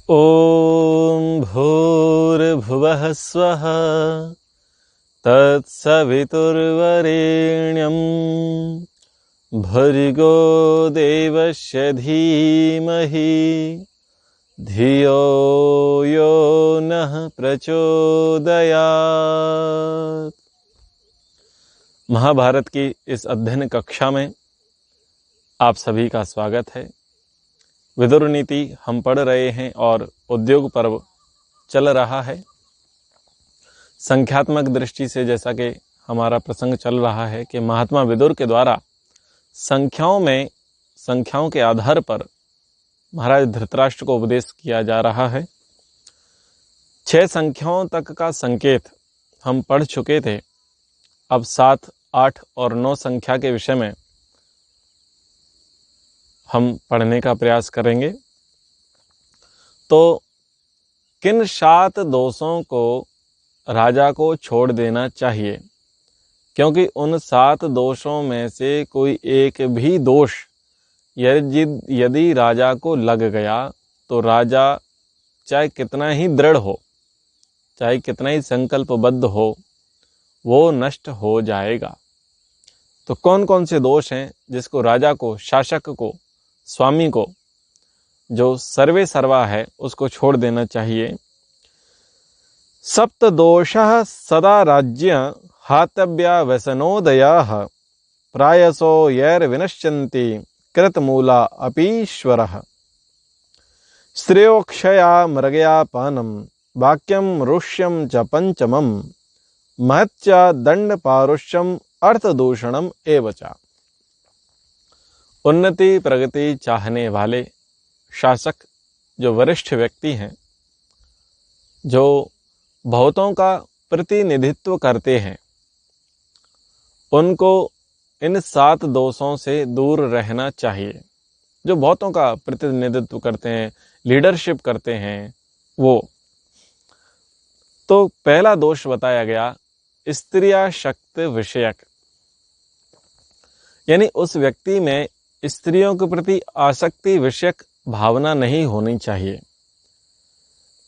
ॐ भूर्भुवः स्वः तत्सवितुर्वरेण्यं भर्गो देवस्य धीमहि धियो यो नः प्रचोदयात्। महाभारत की इस अध्ययन कक्षा में आप सभी का स्वागत है। विदुर नीति हम पढ़ रहे हैं और उद्योग पर्व चल रहा है। संख्यात्मक दृष्टि से जैसा कि हमारा प्रसंग चल रहा है कि महात्मा विदुर के द्वारा संख्याओं के आधार पर महाराज धृतराष्ट्र को उपदेश किया जा रहा है। 6 संख्याओं तक का संकेत हम पढ़ चुके थे। अब 7, 8 और 9 संख्या के विषय में हम पढ़ने का प्रयास करेंगे। तो किन 7 दोषों को राजा को छोड़ देना चाहिए, क्योंकि उन 7 दोषों में से कोई एक भी दोष यदि राजा को लग गया तो राजा चाहे कितना ही दृढ़ हो, चाहे कितना ही संकल्पबद्ध हो, वो नष्ट हो जाएगा। तो कौन कौन से दोष हैं जिसको राजा को, शासक को, स्वामी को, जो सर्वे सर्वा है, उसको छोड़ देना चाहिए। सप्त दोषः सदा राज्य हातव्या व्यसनोदयाः प्रायसो यैर्विनश्यन्ति कृतमूला अपीश्वरः स्त्रियोक्षया मृगयापानं वाक्यं रुष्यं च पंचमं महच्च दंड पारुष्यम अर्थदूषणम एव च। उन्नति प्रगति चाहने वाले शासक, जो वरिष्ठ व्यक्ति हैं, जो बहुतों का प्रतिनिधित्व करते हैं, उनको इन 7 दोषों से दूर रहना चाहिए। जो बहुतों का प्रतिनिधित्व करते हैं, लीडरशिप करते हैं, वो तो पहला दोष बताया गया स्त्रिया शक्त विषयक, यानी उस व्यक्ति में स्त्रियों के प्रति आसक्ति विषयक भावना नहीं होनी चाहिए।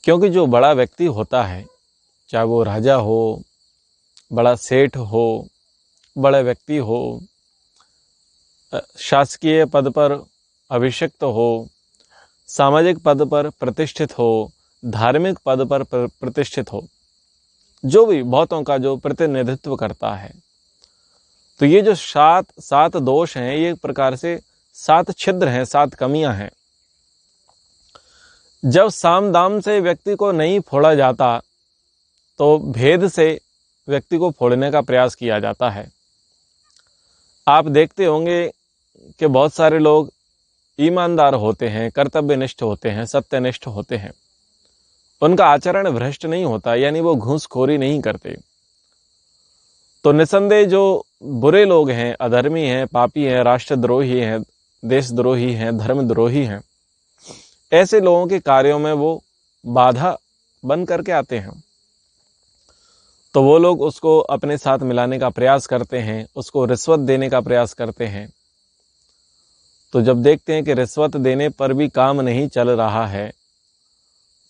क्योंकि जो बड़ा व्यक्ति होता है, चाहे वो राजा हो, बड़ा सेठ हो, बड़ा व्यक्ति हो, शासकीय पद पर अभिषिक्त हो, सामाजिक पद पर प्रतिष्ठित हो, धार्मिक पद पर प्रतिष्ठित हो, जो भी बहुतों का जो प्रतिनिधित्व करता है, तो ये जो 7 दोष हैं, ये एक प्रकार से 7 छिद्र हैं, 7 कमियां हैं। जब साम दाम से व्यक्ति को नहीं फोड़ा जाता तो भेद से व्यक्ति को फोड़ने का प्रयास किया जाता है। आप देखते होंगे कि बहुत सारे लोग ईमानदार होते हैं, कर्तव्यनिष्ठ होते हैं, सत्यनिष्ठ होते हैं, उनका आचरण भ्रष्ट नहीं होता, यानी वो घूसखोरी नहीं करते। तो निसंदेह जो बुरे लोग हैं, अधर्मी हैं, पापी हैं, राष्ट्रद्रोही हैं, देशद्रोही हैं, धर्मद्रोही हैं, ऐसे लोगों के कार्यों में वो बाधा बन करके आते हैं। तो वो लोग उसको अपने साथ मिलाने का प्रयास करते हैं, उसको रिश्वत देने का प्रयास करते हैं। तो जब देखते हैं कि रिश्वत देने पर भी काम नहीं चल रहा है,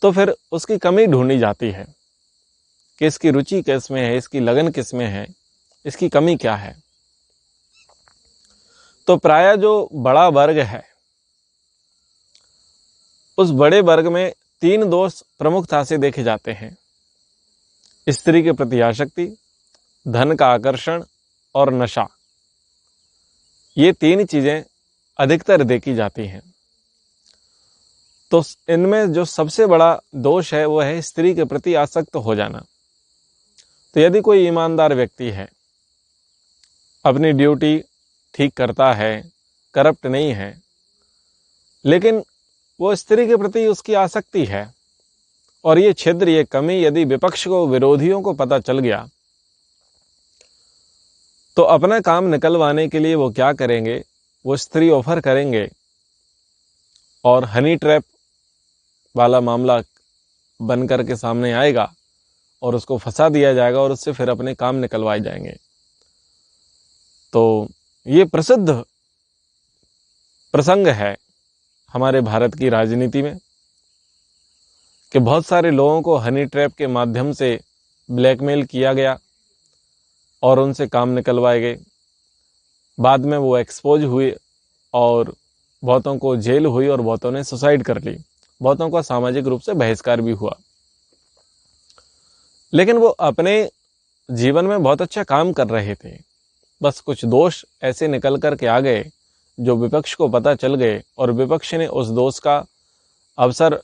तो फिर उसकी कमी ढूंढी जाती है कि इसकी रुचि किस में है, इसकी लगन किस में है, इसकी कमी क्या है। तो प्रायः जो बड़ा वर्ग है, उस बड़े वर्ग में 3 दोष प्रमुखता से देखे जाते हैं। स्त्री के प्रति आसक्ति, धन का आकर्षण और नशा। ये 3 चीजें अधिकतर देखी जाती हैं। तो इनमें जो सबसे बड़ा दोष है वो है स्त्री के प्रति आसक्त हो जाना। तो यदि कोई ईमानदार व्यक्ति है, अपनी ड्यूटी ठीक करता है, करप्ट नहीं है, लेकिन वो स्त्री के प्रति उसकी आसक्ति है, और ये छिद्र, ये कमी यदि विपक्ष को, विरोधियों को पता चल गया, तो अपना काम निकलवाने के लिए वो क्या करेंगे, वो स्त्री ऑफर करेंगे और हनी ट्रैप वाला मामला बन करके सामने आएगा और उसको फंसा दिया जाएगा और उससे फिर अपने काम निकलवाए जाएंगे। तो ये प्रसिद्ध प्रसंग है हमारे भारत की राजनीति में। कि बहुत सारे लोगों को हनी ट्रैप के माध्यम से ब्लैकमेल किया गया और उनसे काम निकलवाए गए। बाद में वो एक्सपोज हुए और बहुतों को जेल हुई और बहुतों ने सुसाइड कर ली। बहुतों का सामाजिक रूप से बहिष्कार भी हुआ। लेकिन वो अपने जीवन में बहुत अच्छा काम कर रहे थे, बस कुछ दोष ऐसे निकल कर के आ गए जो विपक्ष को पता चल गए और विपक्ष ने उस दोष का अवसर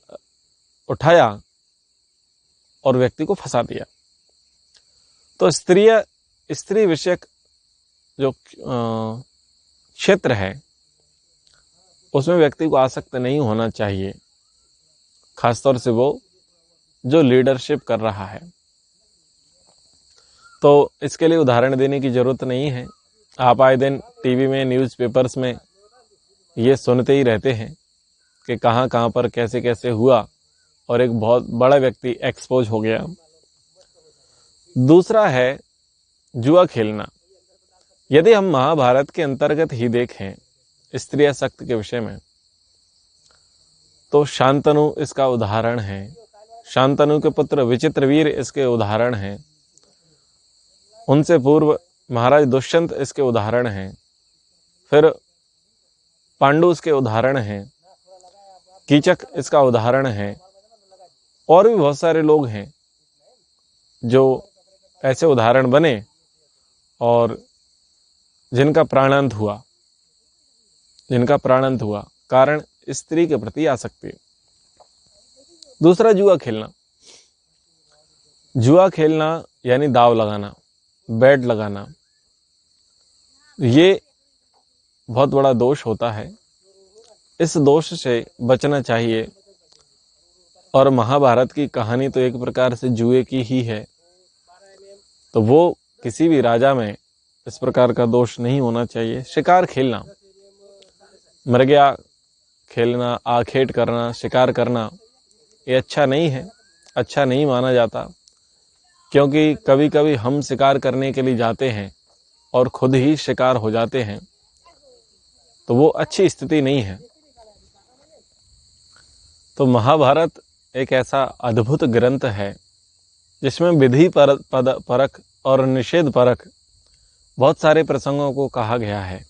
उठाया और व्यक्ति को फंसा दिया। तो स्त्री विषयक जो क्षेत्र है उसमें व्यक्ति को आसक्त नहीं होना चाहिए, खासतौर से वो जो लीडरशिप कर रहा है। तो इसके लिए उदाहरण देने की ज़रूरत नहीं है। आप आए दिन टीवी में, न्यूज़पेपर्स में ये सुनते ही रहते हैं कि कहाँ कहाँ पर कैसे कैसे हुआ और एक बहुत बड़ा व्यक्ति एक्सपोज हो गया। दूसरा है जुआ खेलना। यदि हम महाभारत के अंतर्गत ही देखें स्त्री शक्ति के विषय में, तो शांतनु इसका उदाहरण है। शांतनु के पुत्र विचित्रवीर इसके उदाहरण हैं। उनसे पूर्व महाराज दुष्यंत इसके उदाहरण हैं। फिर पांडु इसके उदाहरण हैं। कीचक इसका उदाहरण है। और भी बहुत सारे लोग हैं जो ऐसे उदाहरण बने और जिनका प्राणांत हुआ कारण स्त्री के प्रति आसक्ति। दूसरा जुआ खेलना यानी दाव लगाना, बेट लगाना, ये बहुत बड़ा दोष होता है। इस दोष से बचना चाहिए। और महाभारत की कहानी तो एक प्रकार से जुए की ही है, तो वो किसी भी राजा में इस प्रकार का दोष नहीं होना चाहिए। शिकार खेलना, मृगया खेलना, आखेट करना, शिकार करना, ये अच्छा नहीं है, अच्छा नहीं माना जाता। क्योंकि कभी कभी हम शिकार करने के लिए जाते हैं और खुद ही शिकार हो जाते हैं, तो वो अच्छी स्थिति नहीं है। तो महाभारत एक ऐसा अद्भुत ग्रंथ है जिसमें विधि परक और निषेध परक बहुत सारे प्रसंगों को कहा गया है,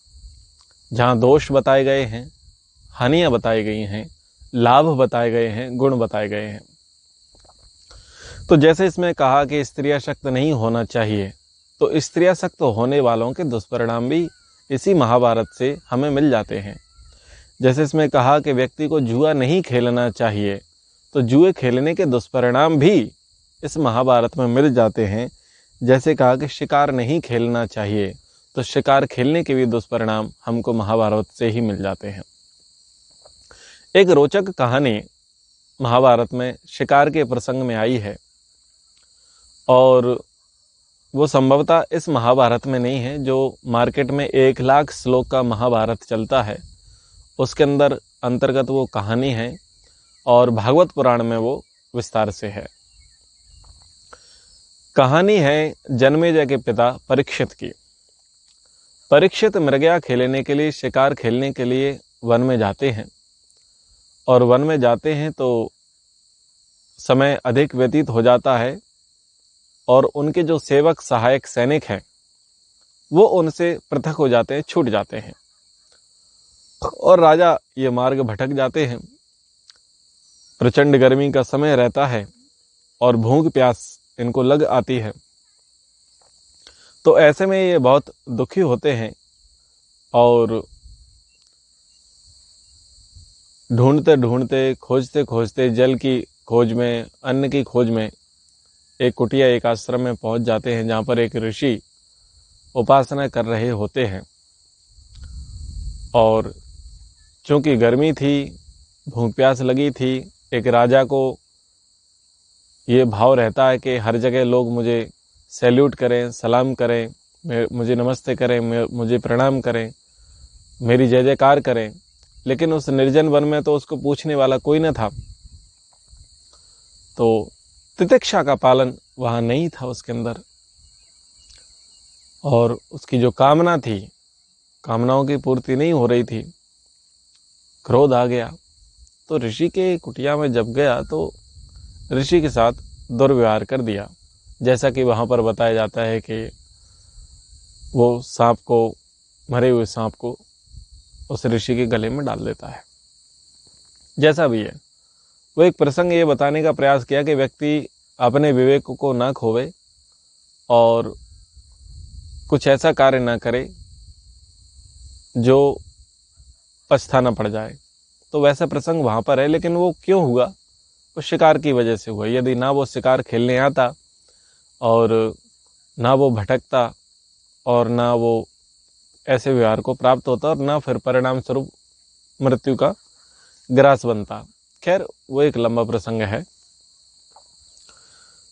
जहाँ दोष बताए गए हैं, हानियाँ बताई गई हैं, लाभ बताए गए हैं, गुण बताए गए हैं। तो जैसे इसमें कहा कि स्त्रियाशक्त नहीं होना चाहिए, तो स्त्रियाशक्त होने वालों के दुष्परिणाम भी इसी महाभारत से हमें मिल जाते हैं। जैसे इसमें कहा कि व्यक्ति को जुआ नहीं खेलना चाहिए, तो जुए खेलने के दुष्परिणाम भी इस महाभारत में मिल जाते हैं। जैसे कहा कि शिकार नहीं खेलना चाहिए, तो शिकार खेलने के भी दुष्परिणाम हमको महाभारत से ही मिल जाते हैं। एक रोचक कहानी महाभारत में शिकार के प्रसंग में आई है, और वो संभवतः इस महाभारत में नहीं है। जो मार्केट में 1,00,000 श्लोक का महाभारत चलता है उसके अंतर्गत वो कहानी है, और भागवत पुराण में वो विस्तार से है। कहानी है जन्मेजय के पिता परीक्षित की। परीक्षित मृगया खेलने के लिए, शिकार खेलने के लिए वन में जाते हैं, और वन में जाते हैं तो समय अधिक व्यतीत हो जाता है, और उनके जो सेवक सहायक सैनिक हैं वो उनसे पृथक हो जाते हैं, छूट जाते हैं, और राजा ये मार्ग भटक जाते हैं। प्रचंड गर्मी का समय रहता है और भूख प्यास इनको लग आती है। तो ऐसे में ये बहुत दुखी होते हैं और ढूंढते ढूंढते, खोजते खोजते, जल की खोज में, अन्न की खोज में एक कुटिया, एक आश्रम में पहुंच जाते हैं, जहाँ पर एक ऋषि उपासना कर रहे होते हैं। और चूंकि गर्मी थी, भूख प्यास लगी थी, एक राजा को ये भाव रहता है कि हर जगह लोग मुझे सैल्यूट करें, सलाम करें, मुझे नमस्ते करें, मुझे प्रणाम करें, मेरी जय जयकार करें। लेकिन उस निर्जन वन में तो उसको पूछने वाला कोई न था। तो तितिक्षा का पालन वहाँ नहीं था उसके अंदर, और उसकी जो कामना थी, कामनाओं की पूर्ति नहीं हो रही थी। क्रोध आ गया। तो ऋषि के कुटिया में जब गया तो ऋषि के साथ दुर्व्यवहार कर दिया। जैसा कि वहाँ पर बताया जाता है कि वो सांप को, मरे हुए सांप को उस ऋषि के गले में डाल देता है। जैसा भी है, वो एक प्रसंग ये बताने का प्रयास किया कि व्यक्ति अपने विवेक को ना खोवे और कुछ ऐसा कार्य ना करे जो पछताना पड़ जाए। तो वैसा प्रसंग वहाँ पर है, लेकिन वो क्यों हुआ? वो शिकार की वजह से हुआ। यदि ना वो शिकार खेलने आता और ना वो भटकता और ना वो ऐसे व्यवहार को प्राप्त होता और ना फिर परिणाम स्वरूप मृत्यु का ग्रास बनता। खैर, वो एक लंबा प्रसंग है।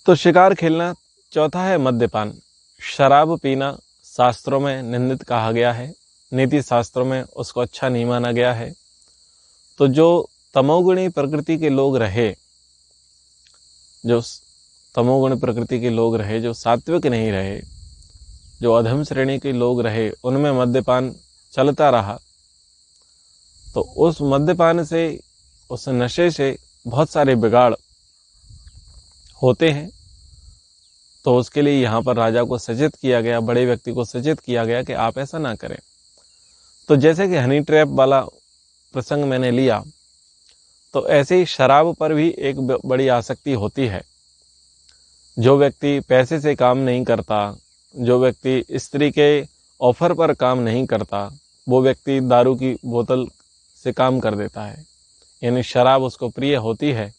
तो शिकार खेलना। चौथा है मद्यपान। शराब पीना शास्त्रों में निंदित कहा गया है, नीति शास्त्रों में उसको अच्छा नहीं माना गया है। तो जो तमोगुणी प्रकृति के लोग रहे, जो तमोगुण प्रकृति के लोग रहे, जो सात्विक नहीं रहे, जो अधम श्रेणी के लोग रहे, उनमें मद्यपान चलता रहा। तो उस मद्यपान से, उस नशे से बहुत सारे बिगाड़ होते हैं। तो उसके लिए यहाँ पर राजा को सचेत किया गया, बड़े व्यक्ति को सचेत किया गया कि आप ऐसा ना करें। तो जैसे कि हनी ट्रैप वाला प्रसंग मैंने लिया, तो ऐसे ही शराब पर भी एक बड़ी आसक्ति होती है। जो व्यक्ति पैसे से काम नहीं करता, जो व्यक्ति स्त्री के ऑफर पर काम नहीं करता, वो व्यक्ति दारू की बोतल से काम कर देता है। यानी शराब उसको प्रिय होती है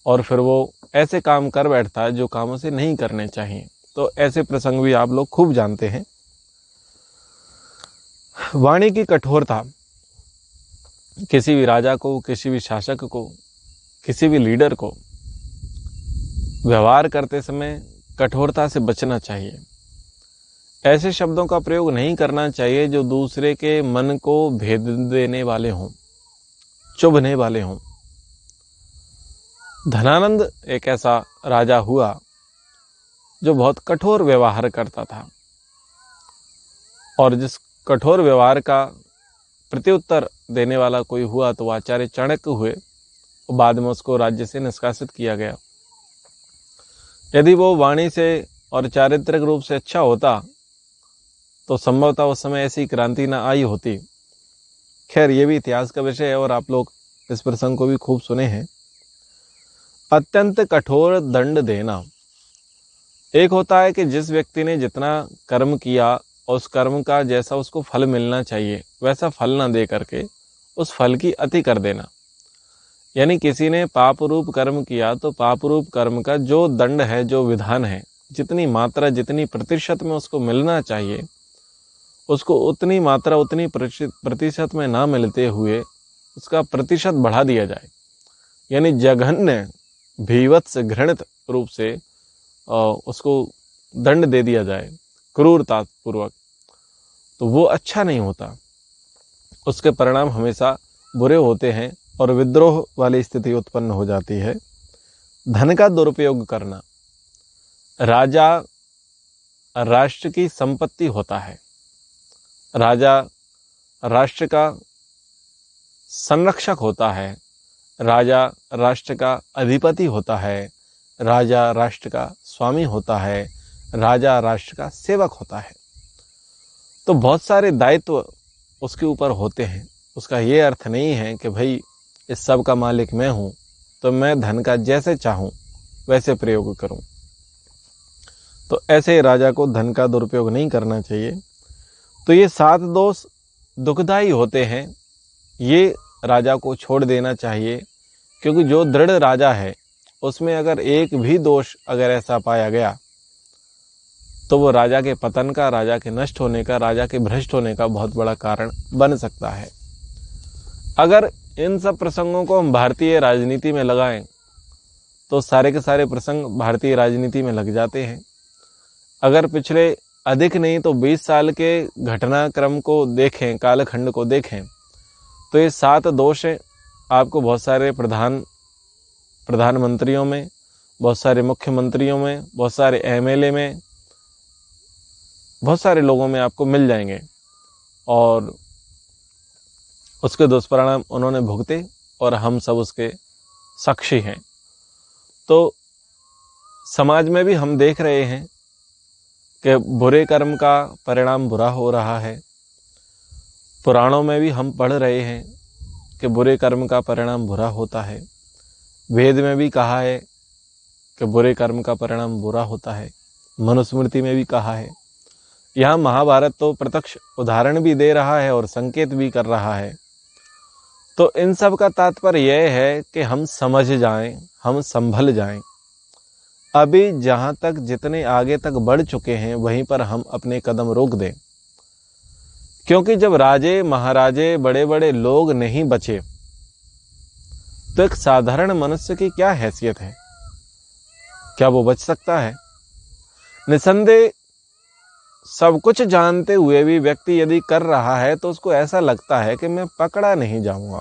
और फिर वो ऐसे काम कर बैठता है जो काम उसे नहीं करने चाहिए। तो ऐसे प्रसंग भी आप लोग खूब जानते हैं। वाणी की कठोरता किसी भी राजा को, किसी भी शासक को, किसी भी लीडर को व्यवहार करते समय कठोरता से बचना चाहिए। ऐसे शब्दों का प्रयोग नहीं करना चाहिए जो दूसरे के मन को भेद देने वाले हों, चुभने वाले हों। धनानंद एक ऐसा राजा हुआ जो बहुत कठोर व्यवहार करता था, और जिस कठोर व्यवहार का प्रत्युत्तर देने वाला कोई हुआ तो आचार्य चाणक्य हुए, और बाद में उसको राज्य से निष्कासित किया गया। यदि वो वाणी से और चारित्रिक रूप से अच्छा होता तो संभवतः उस समय ऐसी क्रांति ना आई होती। खैर, ये भी इतिहास का विषय है और आप लोग इस प्रसंग को भी खूब सुने हैं। अत्यंत कठोर दंड देना। एक होता है कि जिस व्यक्ति ने जितना कर्म किया, उस कर्म का जैसा उसको फल मिलना चाहिए वैसा फल ना दे करके उस फल की अति कर देना। यानी किसी ने पाप रूप कर्म किया तो पाप रूप कर्म का जो दंड है, जो विधान है, जितनी मात्रा, जितनी प्रतिशत में उसको मिलना चाहिए, उसको उतनी मात्रा, उतनी प्रतिशत में ना मिलते हुए उसका प्रतिशत बढ़ा दिया जाए। यानी जघन्य, भीवत्स, घृणित रूप से उसको दंड दे दिया जाए क्रूरता पूर्वक, तो वो अच्छा नहीं होता। उसके परिणाम हमेशा बुरे होते हैं और विद्रोह वाली स्थिति उत्पन्न हो जाती है। धन का दुरुपयोग करना। राजा राष्ट्र की संपत्ति होता है। राजा राष्ट्र का संरक्षक होता है। राजा राष्ट्र का अधिपति होता है। राजा राष्ट्र का स्वामी होता है। राजा राष्ट्र का सेवक होता है। तो बहुत सारे दायित्व उसके ऊपर होते हैं। उसका ये अर्थ नहीं है कि भाई इस सब का मालिक मैं हूँ तो मैं धन का जैसे चाहूँ वैसे प्रयोग करूँ। तो ऐसे राजा को धन का दुरुपयोग नहीं करना चाहिए। तो ये 7 दोष दुखदायी होते हैं, ये राजा को छोड़ देना चाहिए, क्योंकि जो दृढ़ राजा है उसमें अगर एक भी दोष अगर ऐसा पाया गया तो वो राजा के पतन का, राजा के नष्ट होने का, राजा के भ्रष्ट होने का बहुत बड़ा कारण बन सकता है। अगर इन सब प्रसंगों को हम भारतीय राजनीति में लगाएं तो सारे के सारे प्रसंग भारतीय राजनीति में लग जाते हैं। अगर पिछले अधिक नहीं तो 20 साल के घटनाक्रम को देखें, कालखंड को देखें, तो ये 7 दोष हैं। आपको बहुत सारे प्रधानमंत्रियों में, बहुत सारे मुख्यमंत्रियों में, बहुत सारे एमएलए में, बहुत सारे लोगों में आपको मिल जाएंगे, और उसके दुष्परिणाम उन्होंने भुगते और हम सब उसके साक्षी हैं। तो समाज में भी हम देख रहे हैं कि बुरे कर्म का परिणाम बुरा हो रहा है। पुराणों में भी हम पढ़ रहे हैं कि बुरे कर्म का परिणाम बुरा होता है। वेद में भी कहा है कि बुरे कर्म का परिणाम बुरा होता है। मनुस्मृति में भी कहा है। यहाँ महाभारत तो प्रत्यक्ष उदाहरण भी दे रहा है और संकेत भी कर रहा है। तो इन सब का तात्पर्य यह है कि हम समझ जाएं, हम संभल जाएं। अभी जहाँ तक जितने आगे तक बढ़ चुके हैं वहीं पर हम अपने कदम रोक दें, क्योंकि जब राजे महाराजे बड़े बड़े लोग नहीं बचे तो एक साधारण मनुष्य की क्या हैसियत है? क्या वो बच सकता है? निसंदेह सब कुछ जानते हुए भी व्यक्ति यदि कर रहा है तो उसको ऐसा लगता है कि मैं पकड़ा नहीं जाऊंगा,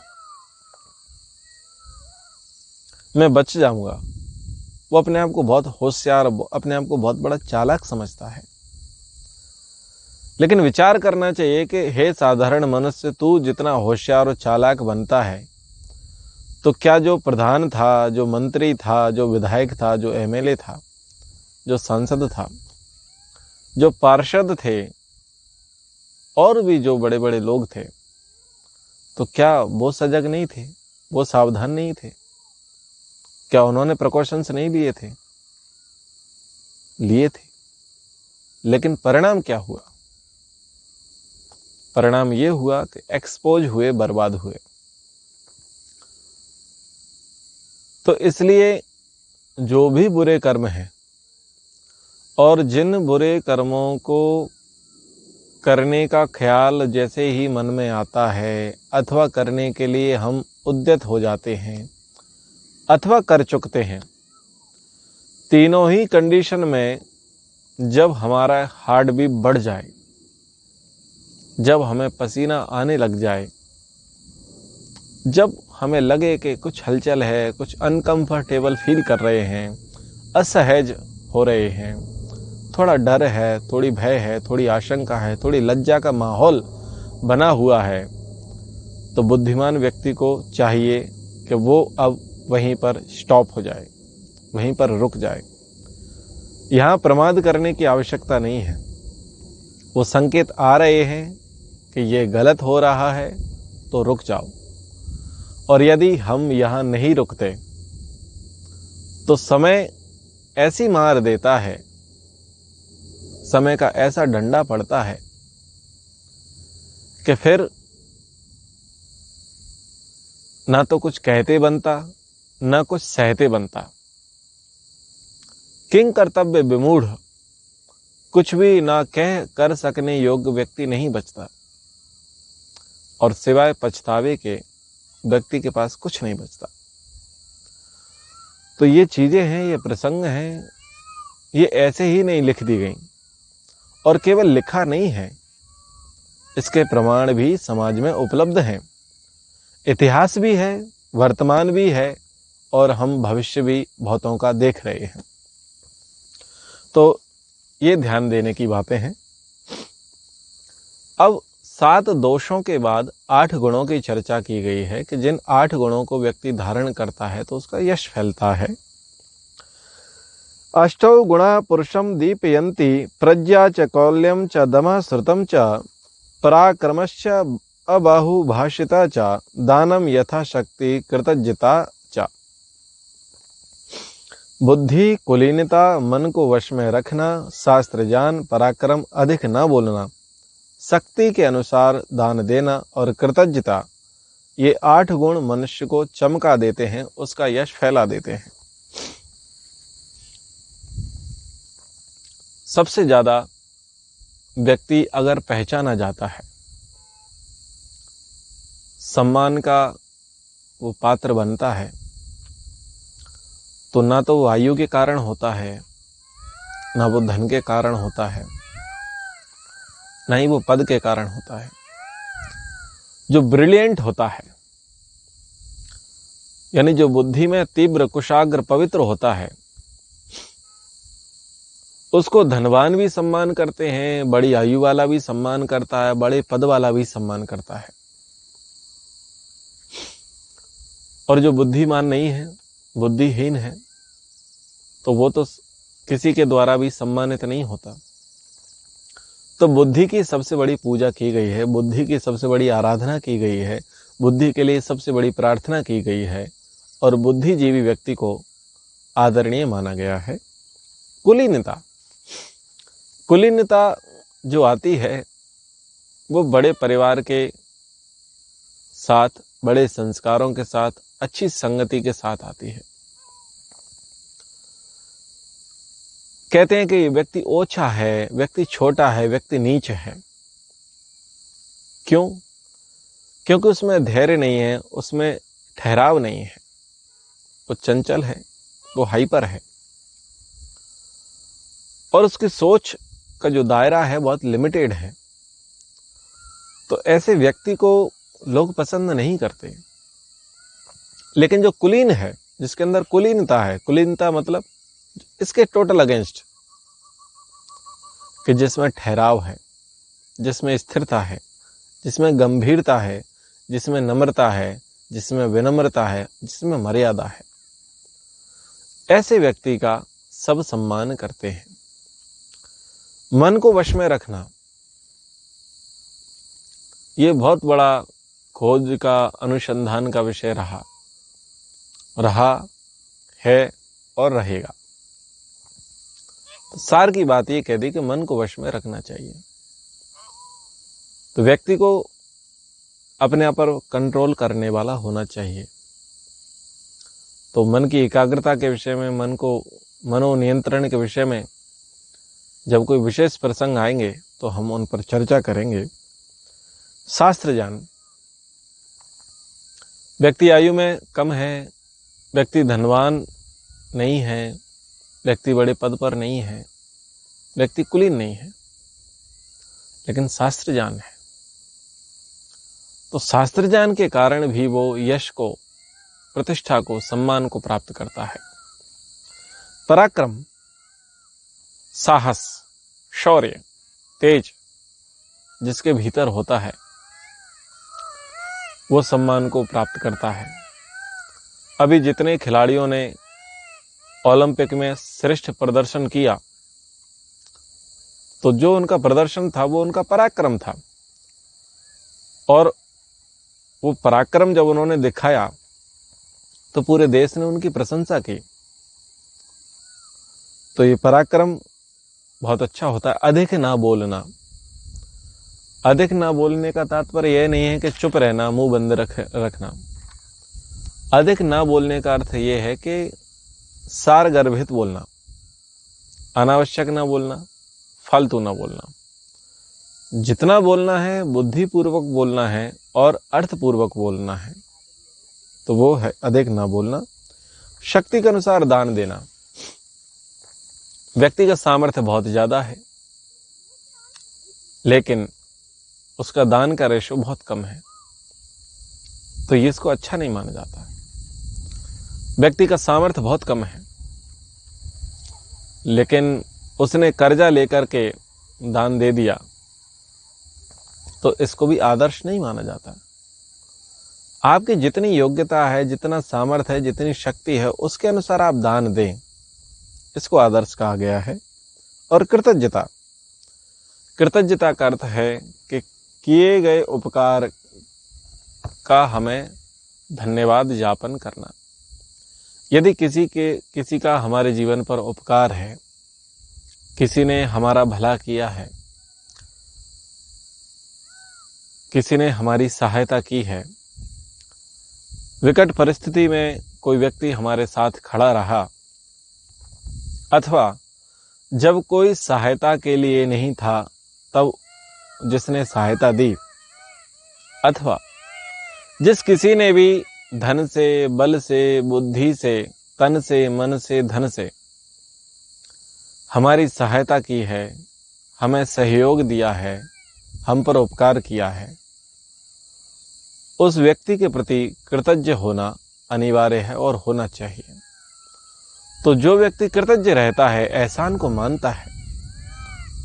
मैं बच जाऊंगा। वो अपने आप को बहुत होशियार, अपने आप को बहुत बड़ा चालाक समझता है। लेकिन विचार करना चाहिए कि हे साधारण मनुष्य, तू जितना होशियार और चालाक बनता है तो क्या जो प्रधान था, जो मंत्री था, जो विधायक था, जो एमएलए था, जो सांसद था, जो पार्षद थे और भी जो बड़े बड़े लोग थे, तो क्या वो सजग नहीं थे? वो सावधान नहीं थे? क्या उन्होंने प्रिकॉशंस नहीं लिए थे? लिए थे। लेकिन परिणाम क्या हुआ? परिणाम ये हुआ कि एक्सपोज हुए, बर्बाद हुए। तो इसलिए जो भी बुरे कर्म हैं और जिन बुरे कर्मों को करने का ख्याल जैसे ही मन में आता है अथवा करने के लिए हम उद्यत हो जाते हैं अथवा कर चुकते हैं, तीनों ही कंडीशन में जब हमारा हार्ट बीट बढ़ जाए, जब हमें पसीना आने लग जाए, जब हमें लगे कि कुछ हलचल है, कुछ अनकंफर्टेबल फील कर रहे हैं, असहज हो रहे हैं, थोड़ा डर है, थोड़ी भय है, थोड़ी आशंका है, थोड़ी लज्जा का माहौल बना हुआ है, तो बुद्धिमान व्यक्ति को चाहिए कि वो अब वहीं पर स्टॉप हो जाए, वहीं पर रुक जाए। यहाँ प्रमाद करने की आवश्यकता नहीं है। वो संकेत आ रहे हैं कि ये गलत हो रहा है तो रुक जाओ। और यदि हम यहाँ नहीं रुकते तो समय ऐसी मार देता है, समय का ऐसा डंडा पड़ता है कि फिर ना तो कुछ कहते बनता, ना कुछ सहते बनता। किंग कर्तव्य विमूढ़, कुछ भी ना कह कर सकने योग्य व्यक्ति नहीं बचता, और सिवाय पछतावे के व्यक्ति के पास कुछ नहीं बचता। तो ये चीजें हैं, ये प्रसंग हैं, ये ऐसे ही नहीं लिख दी गई, और केवल लिखा नहीं है, इसके प्रमाण भी समाज में उपलब्ध हैं। इतिहास भी है, वर्तमान भी है, और हम भविष्य भी बहुतों का देख रहे हैं। तो ये ध्यान देने की बातें हैं। अब 7 दोषों के बाद 8 गुणों की चर्चा की गई है कि जिन 8 गुणों को व्यक्ति धारण करता है तो उसका यश फैलता है। अष्टौ गुणा पुरुषम दीपयन्ति, प्रज्ञा च कौल्यम च दमः श्रुतम च पराक्रमश्च अबाहुभाषिता च दानम यथाशक्ति कृतज्ञता च। बुद्धि, कुलीनता, मन को वश में रखना, शास्त्र ज्ञान, पराक्रम, अधिक न बोलना, शक्ति के अनुसार दान देना और कृतज्ञता, ये 8 गुण मनुष्य को चमका देते हैं, उसका यश फैला देते हैं। सबसे ज्यादा व्यक्ति अगर पहचाना जाता है, सम्मान का वो पात्र बनता है, तो ना तो वो आयु के कारण होता है, ना वो धन के कारण होता है, ना ही वो पद के कारण होता है। जो ब्रिलियंट होता है, यानी जो बुद्धि में तीव्र, कुशाग्र, पवित्र होता है, उसको धनवान भी सम्मान करते हैं, बड़ी आयु वाला भी सम्मान करता है, बड़े पद वाला भी सम्मान करता है। और जो बुद्धिमान नहीं है, बुद्धिहीन है, तो वो तो किसी के द्वारा भी सम्मानित नहीं होता। तो बुद्धि की सबसे बड़ी पूजा की गई है, बुद्धि की सबसे बड़ी आराधना की गई है, बुद्धि के लिए सबसे बड़ी प्रार्थना की गई है और बुद्धिजीवी व्यक्ति को आदरणीय माना गया है। कुलीनता, कुलीनता जो आती है वो बड़े परिवार के साथ, बड़े संस्कारों के साथ, अच्छी संगति के साथ आती है। कहते हैं कि व्यक्ति ओछा है, व्यक्ति छोटा है, व्यक्ति नीच है। क्यों? क्योंकि उसमें धैर्य नहीं है, उसमें ठहराव नहीं है, वो चंचल है, वो हाइपर है और उसकी सोच का जो दायरा है बहुत लिमिटेड है। तो ऐसे व्यक्ति को लोग पसंद नहीं करते। लेकिन जो कुलीन है, जिसके अंदर कुलीनता है, कुलीनता मतलब इसके टोटल अगेंस्ट, कि जिसमें ठहराव है, जिसमें स्थिरता है, जिसमें गंभीरता है, जिसमें नम्रता है, जिसमें विनम्रता है, जिसमें मर्यादा है, ऐसे व्यक्ति का सब सम्मान करते हैं। मन को वश में रखना ये बहुत बड़ा खोज का, अनुसंधान का विषय रहा है और रहेगा। तो सार की बात ये कह दी कि मन को वश में रखना चाहिए। तो व्यक्ति को अपने आप पर कंट्रोल करने वाला होना चाहिए। तो मन की एकाग्रता के विषय में, मन को मनोनियंत्रण के विषय में जब कोई विशेष प्रसंग आएंगे तो हम उन पर चर्चा करेंगे। शास्त्र ज्ञान, व्यक्ति आयु में कम है, व्यक्ति धनवान नहीं है, व्यक्ति बड़े पद पर नहीं है, व्यक्ति कुलीन नहीं है, लेकिन शास्त्र ज्ञान है। तो शास्त्र ज्ञान के कारण भी वो यश को, प्रतिष्ठा को, सम्मान को प्राप्त करता है। पराक्रम, साहस, शौर्य, तेज जिसके भीतर होता है वो सम्मान को प्राप्त करता है। अभी जितने खिलाड़ियों ने ओलंपिक में श्रेष्ठ प्रदर्शन किया, तो जो उनका प्रदर्शन था वो उनका पराक्रम था, और वो पराक्रम जब उन्होंने दिखाया तो पूरे देश ने उनकी प्रशंसा की। तो ये पराक्रम बहुत अच्छा होता है। अधिक ना बोलना, अधिक ना बोलने का तात्पर्य यह नहीं है कि चुप रहना, मुंह बंद रखना। अधिक ना बोलने का अर्थ यह है कि सारगर्भित बोलना, अनावश्यक ना बोलना, फालतू ना बोलना। जितना बोलना है बुद्धिपूर्वक बोलना है और अर्थपूर्वक बोलना है, तो वो है अधिक ना बोलना। शक्ति के अनुसार दान देना, व्यक्ति का सामर्थ्य बहुत ज्यादा है लेकिन उसका दान का रेशो बहुत कम है, तो ये इसको अच्छा नहीं माना जाता है। व्यक्ति का सामर्थ्य बहुत कम है लेकिन उसने कर्जा लेकर के दान दे दिया, तो इसको भी आदर्श नहीं माना जाता। आपकी जितनी योग्यता है, जितना सामर्थ्य है, जितनी शक्ति है, उसके अनुसार आप दान दें, इसको आदर्श कहा गया है। और कृतज्ञता, कृतज्ञता का अर्थ है कि किए गए उपकार का हमें धन्यवाद ज्ञापन करना। यदि किसी का हमारे जीवन पर उपकार है, किसी ने हमारा भला किया है, किसी ने हमारी सहायता की है, विकट परिस्थिति में कोई व्यक्ति हमारे साथ खड़ा रहा, अथवा जब कोई सहायता के लिए नहीं था तब जिसने सहायता दी, अथवा जिस किसी ने भी धन से, बल से, बुद्धि से, तन से, मन से, धन से हमारी सहायता की है, हमें सहयोग दिया है, हम पर उपकार किया है, उस व्यक्ति के प्रति कृतज्ञ होना अनिवार्य है और होना चाहिए। तो जो व्यक्ति कृतज्ञ रहता है, एहसान को मानता है,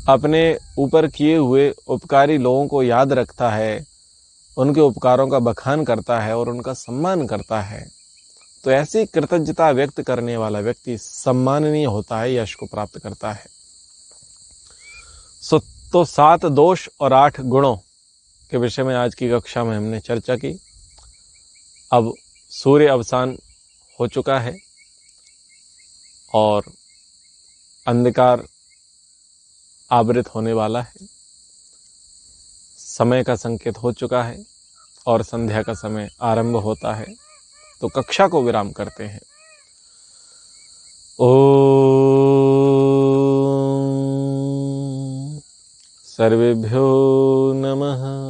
अपने ऊपर किए हुए उपकारी लोगों को याद रखता है, उनके उपकारों का बखान करता है और उनका सम्मान करता है, तो ऐसी कृतज्ञता व्यक्त करने वाला व्यक्ति सम्माननीय होता है, यश को प्राप्त करता है। तो 7 दोष और 8 गुणों के विषय में आज की कक्षा में हमने चर्चा की। अब सूर्य अवसान हो चुका है और अंधकार आवृत होने वाला है, समय का संकेत हो चुका है और संध्या का समय आरंभ होता है। तो कक्षा को विराम करते हैं। ओम सर्वेभ्यो नमः।